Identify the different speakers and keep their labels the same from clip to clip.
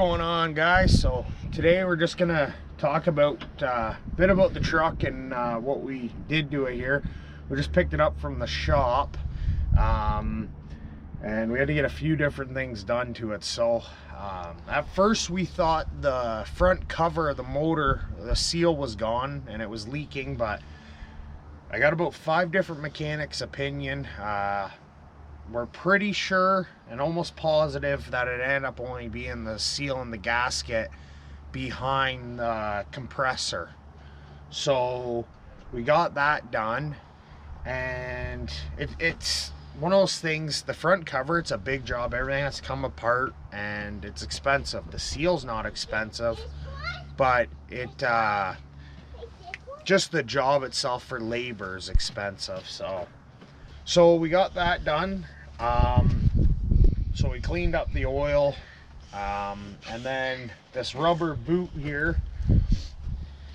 Speaker 1: going on, guys? So today we're just gonna talk about a bit about the truck and what we did to it here. We just picked it up from the shop, and we had to get a few different things done to it. So at first we thought the front cover of the motor, the seal was gone and it was leaking, but I got about 5 different mechanics' opinion. We're pretty sure and almost positive that it ended up only being the seal in the gasket behind the compressor. So we got that done, and it's one of those things. The front cover, it's a big job. Everything has to come apart and it's expensive. The seal's not expensive, but it just the job itself for labor is expensive. So we got that done. So we cleaned up the oil, and then this rubber boot here,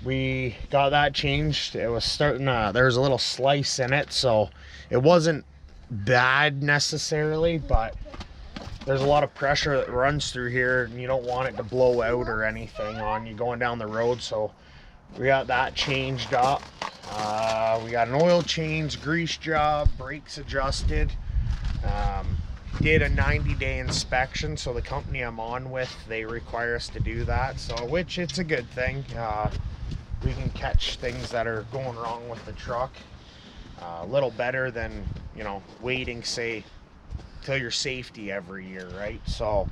Speaker 1: we got that changed. It was starting there was a little slice in it, so it wasn't bad necessarily, but there's a lot of pressure that runs through here and you don't want it to blow out or anything on you going down the road. So we got that changed up. We got an oil change, grease job, brakes adjusted. Did a 90-day inspection, so the company I'm on with, they require us to do that, so which it's a good thing. We can catch things that are going wrong with the truck a little better than, you know, waiting say till your safety every year, right? So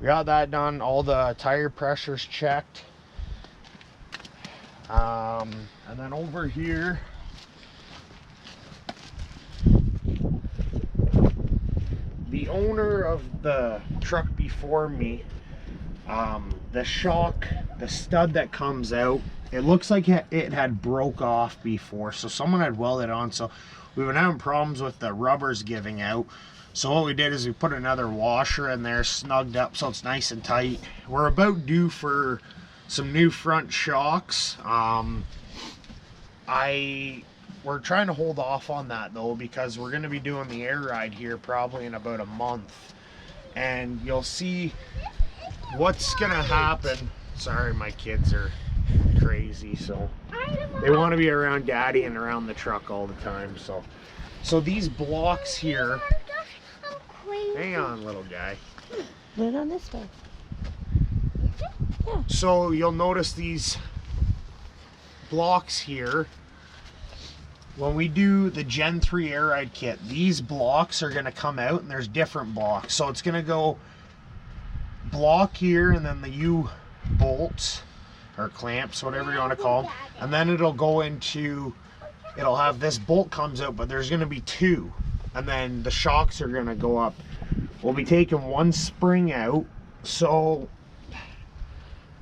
Speaker 1: we got that done. All the tire pressures checked, and then over here, the owner of the truck before me, the shock, the stud that comes out, it looks like it had broke off before, so someone had welded on. So we've been having problems with the rubbers giving out. So what we did is we put another washer in there, snugged up so it's nice and tight. We're about due for some new front shocks. We're trying to hold off on that though, because we're going to be doing the air ride here probably in about a month, and you'll see what's going to happen. Sorry, my kids are crazy, so they want to be around daddy and around the truck all the time. So these blocks here, hang on little guy,
Speaker 2: put it on this way. Yeah.
Speaker 1: So you'll notice these blocks here. When we do the Gen 3 air ride kit, these blocks are going to come out, and there's different blocks. So it's going to go block here, and then the U bolts or clamps, whatever you want to call them, and then it'll go into, it'll have this bolt comes out, but there's going to be 2, and then the shocks are going to go up. We'll be taking one spring out. So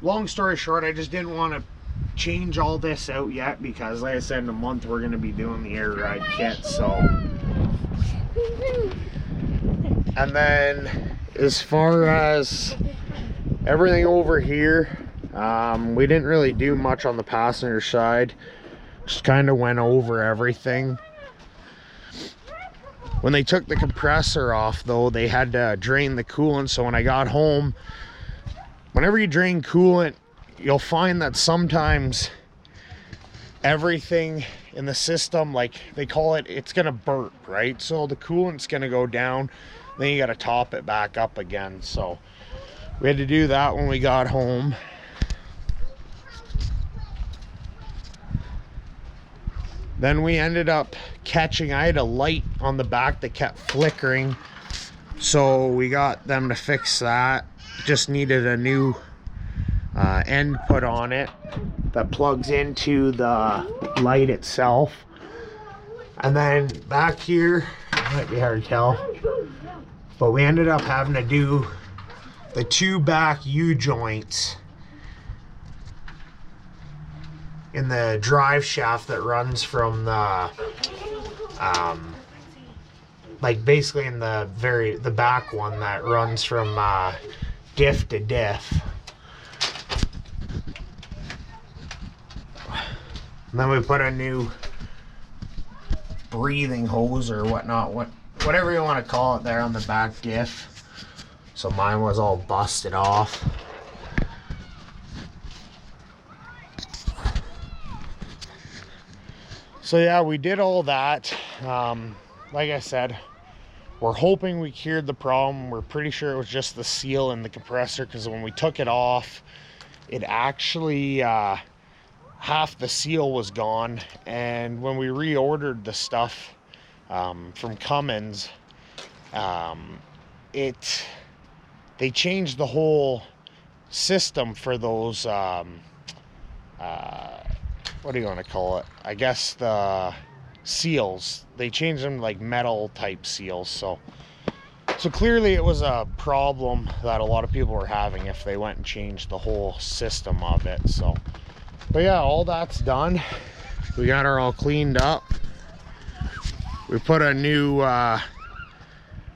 Speaker 1: long story short, I just didn't want to change all this out yet, because like I said, in a month we're going to be doing the air ride kit. So, and then as far as everything over here, we didn't really do much on the passenger side, just kind of went over everything. When they took the compressor off though, they had to drain the coolant. So when I got home, whenever you drain coolant, you'll find that sometimes everything in the system, like they call it, it's gonna burp, right? So the coolant's gonna go down, then you gotta top it back up again. So we had to do that when we got home. Then we ended up catching, I had a light on the back that kept flickering, so we got them to fix that. Just needed a new end put on it that plugs into the light itself. And then back here, it might be hard to tell, but we ended up having to do the 2 back U-joints in the drive shaft that runs from the like basically in the back one that runs from diff to diff. And then we put a new breathing hose or whatnot, whatever you want to call it, there on the back diff. So mine was all busted off. So yeah, we did all that. Like I said, we're hoping we cured the problem. We're pretty sure it was just the seal in the compressor, because when we took it off, it actually half the seal was gone. And when we reordered the stuff from Cummins, they changed the whole system for those what do you want to call it? I guess the seals. They changed them to like metal type seals. So clearly it was a problem that a lot of people were having if they went and changed the whole system of it. So, but yeah, all that's done. We got her all cleaned up. We put a new,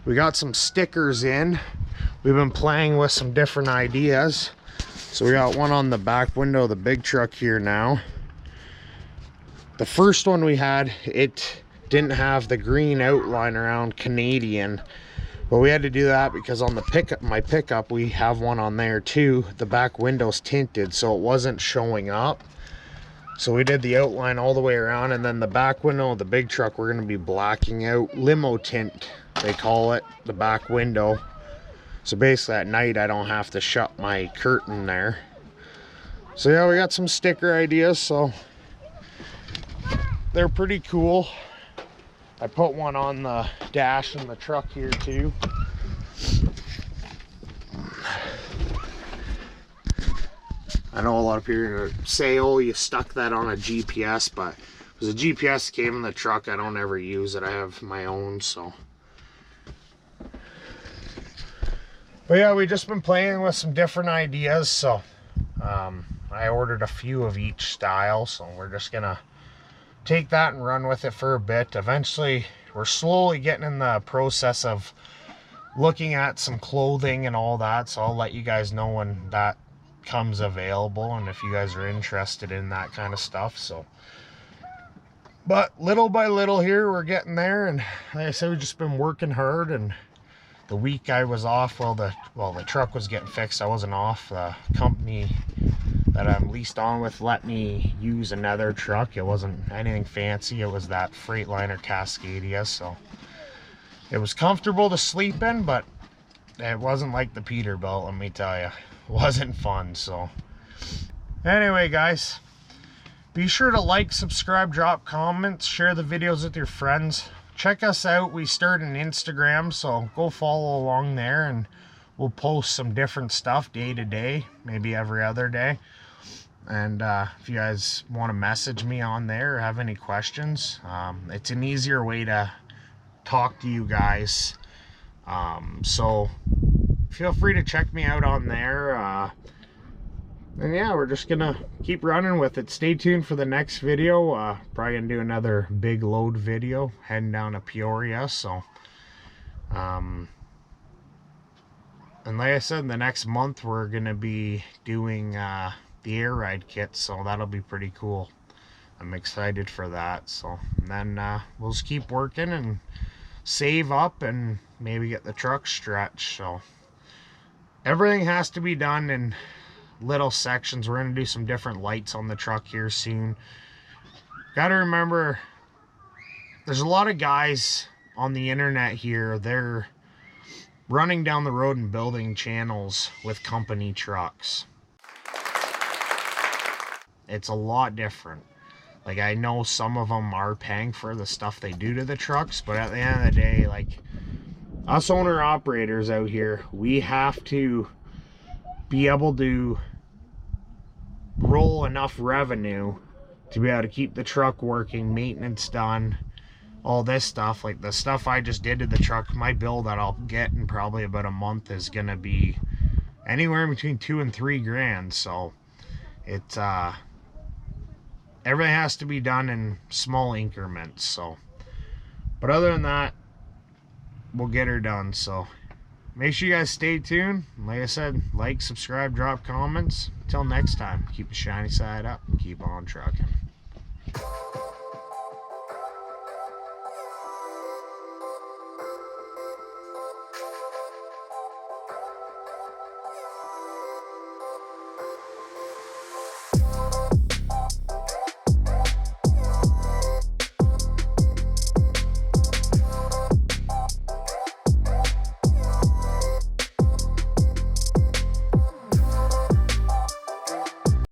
Speaker 1: we got some stickers in. We've been playing with some different ideas. So we got one on the back window of the big truck here now. The first one we had, it didn't have the green outline around Canadian, but we had to do that because on the pickup, my pickup, we have one on there too. The back window's tinted, so it wasn't showing up. So we did the outline all the way around, and then the back window of the big truck, we're going to be blacking out limo tint, they call it, the back window. So basically at night I don't have to shut my curtain there. So yeah, we got some sticker ideas, so they're pretty cool. I put one on the dash in the truck here too. I know a lot of people say, oh, you stuck that on a GPS, but because the GPS came in the truck, I don't ever use it. I have my own, so. But yeah, we've just been playing with some different ideas, so I ordered a few of each style, so we're just gonna take that and run with it for a bit. Eventually, we're slowly getting in the process of looking at some clothing and all that, so I'll let you guys know when that comes available and if you guys are interested in that kind of stuff. So, but little by little here, we're getting there, and like I said, we've just been working hard. And the week I was off, well, the truck was getting fixed, I wasn't off. The company that I'm leased on with let me use another truck. It wasn't anything fancy. It was that Freightliner Cascadia, so it was comfortable to sleep in, but it wasn't like the Peterbilt, let me tell you. It wasn't fun. So anyway, guys, be sure to like, subscribe, drop comments, share the videos with your friends. Check us out. We started an Instagram, so go follow along there, and we'll post some different stuff day to day, maybe every other day. And if you guys want to message me on there or have any questions, it's an easier way to talk to you guys. So feel free to check me out on there. And yeah, we're just gonna keep running with it. Stay tuned for the next video. Probably gonna do another big load video heading down to Peoria. So and like I said, the next month we're gonna be doing the air ride kit, so that'll be pretty cool. I'm excited for that. So and then we'll just keep working and save up and maybe get the truck stretched. So everything has to be done in little sections. We're going to do some different lights on the truck here soon. Got to remember, there's a lot of guys on the internet here, they're running down the road and building channels with company trucks. It's a lot different. Like, I know some of them are paying for the stuff they do to the trucks, but at the end of the day, like, us owner operators out here, we have to be able to roll enough revenue to be able to keep the truck working, maintenance done, all this stuff. Like the stuff I just did to the truck, my bill that I'll get in probably about a month is gonna be anywhere between $2,000 and $3,000. So it's everything has to be done in small increments. So, but other than that, we'll get her done. So make sure you guys stay tuned. Like I said, like, subscribe, drop comments. Until next time, keep the shiny side up and keep on trucking.